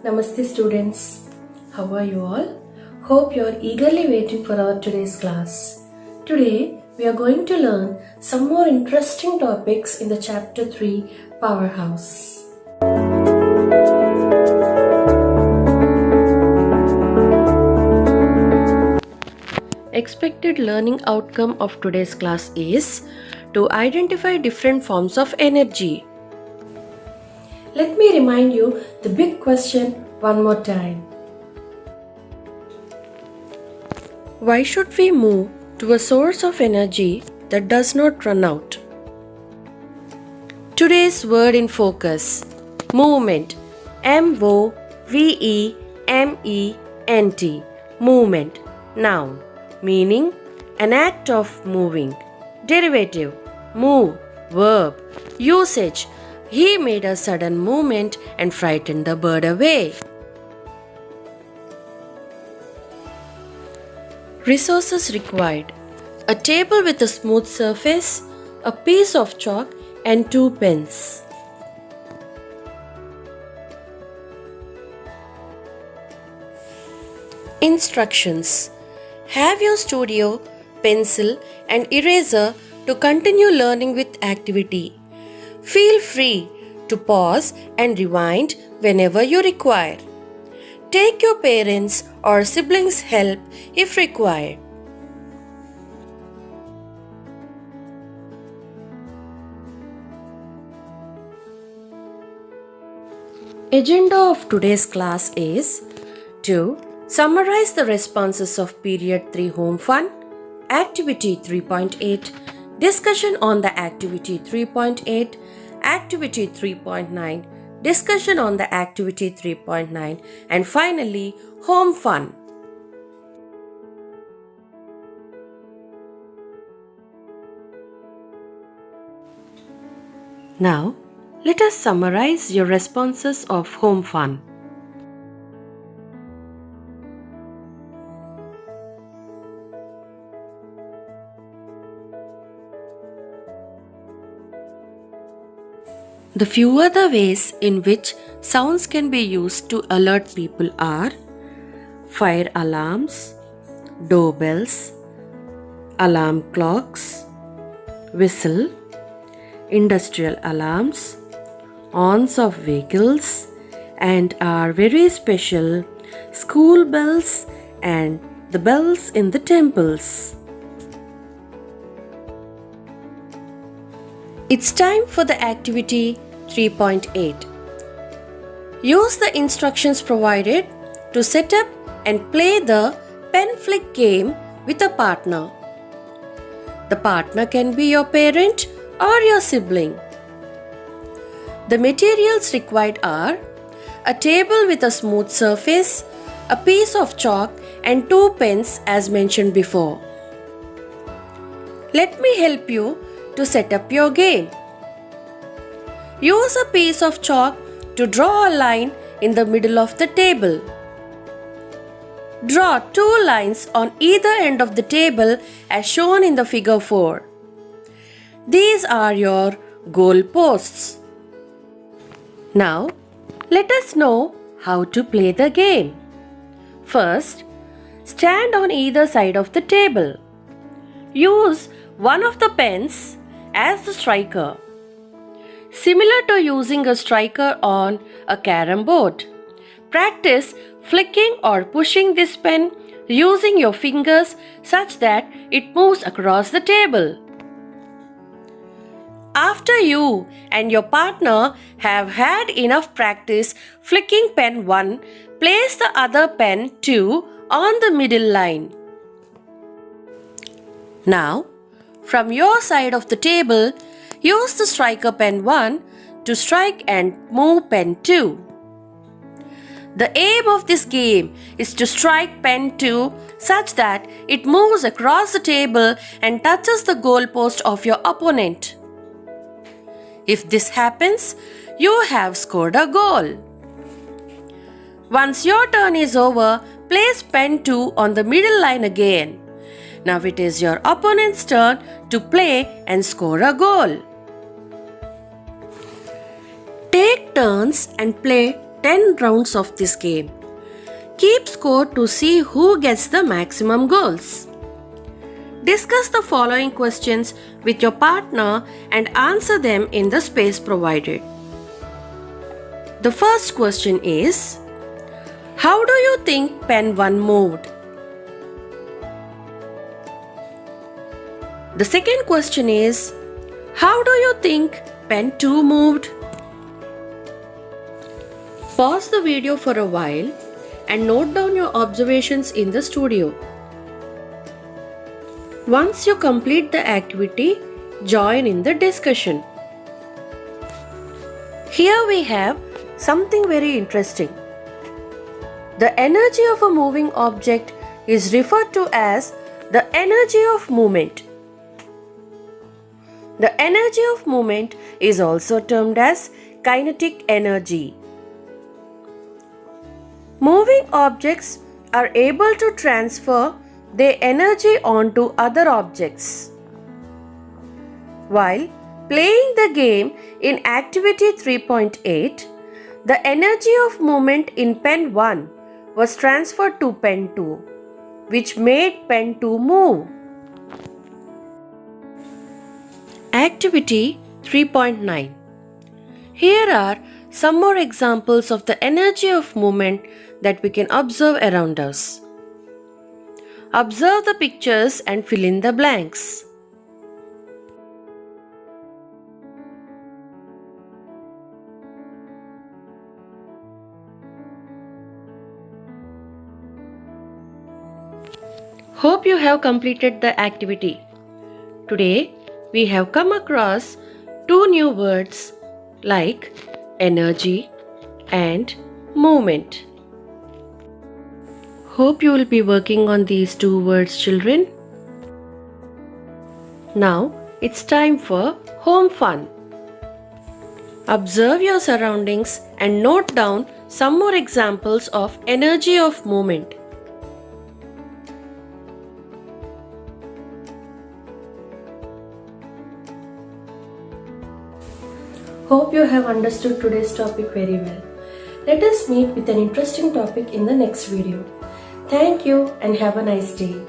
Namaste students. How are you all? Hope you are eagerly waiting for our today's class. Today we are going to learn some more interesting topics in the chapter 3 Powerhouse. Expected learning outcome of today's class is to identify different forms of energy. Let me remind you the big question one more time. Why should we move to a source of energy that does not run out? Today's word in focus: movement. M-O-V-E-M-E-N-T. Movement. Noun. Meaning an act of moving. Derivative: move. Verb. Usage: he made a sudden movement and frightened the bird away. Resources required: a table with a smooth surface, a piece of chalk, and 2 pens. Instructions: have your studio, pencil, and eraser to continue learning with activity. Feel free to pause and rewind whenever you require. Take your parents' or siblings' help if required. Agenda of today's class is to summarize the responses of Period 3 Home Fun, Activity 3.8, discussion on the Activity 3.8, Activity 3.9, discussion on the Activity 3.9, and finally, Home Fun. Now, let us summarize your responses of Home Fun. The few other ways in which sounds can be used to alert people are fire alarms, doorbells, alarm clocks, whistle, industrial alarms, horns of vehicles, and our very special school bells and the bells in the temples. It's time for the activity 3.8. Use the instructions provided to set up and play the pen flick game with a partner. The partner can be your parent or your sibling. The materials required are a table with a smooth surface, a piece of chalk, and 2 pens as mentioned before. Let me help you to set up your game. Use a piece of chalk to draw a line in the middle of the table. Draw 2 lines on either end of the table as shown in the figure 4. These are your goal posts. Now, let us know how to play the game. First, stand on either side of the table. Use one of the pens as the striker, similar to using a striker on a carom board. Practice flicking or pushing this pen using your fingers such that it moves across the table. After you and your partner have had enough practice flicking pen 1, place the other pen 2 on the middle line. Now, from your side of the table, use the striker pen 1 to strike and move pen 2. The aim of this game is to strike pen 2 such that it moves across the table and touches the goal post of your opponent. If this happens, you have scored a goal. Once your turn is over, place pen 2 on the middle line again. Now it is your opponent's turn to play and score a goal. Take turns and play 10 rounds of this game. Keep score to see who gets the maximum goals. Discuss the following questions with your partner and answer them in the space provided. The first question is, how do you think pen 1 moved? The second question is, how do you think pen 2 moved? Pause the video for a while and note down your observations in the studio. Once you complete the activity, join in the discussion. Here we have something very interesting. The energy of a moving object is referred to as the energy of movement. The energy of movement is also termed as kinetic energy. Moving objects are able to transfer their energy onto other objects. While playing the game in activity 3.8, the energy of movement in pen 1 was transferred to pen 2, which made pen 2 move. Activity 3.9. Here are some more examples of the energy of movement that we can observe around us. Observe the pictures and fill in the blanks. Hope you have completed the activity. Today, we have come across 2 new words like energy and movement. Hope you will be working on these 2 words, children. Now, it's time for home fun. Observe your surroundings and note down some more examples of energy of movement. Hope you have understood today's topic very well. Let us meet with an interesting topic in the next video. Thank you and have a nice day.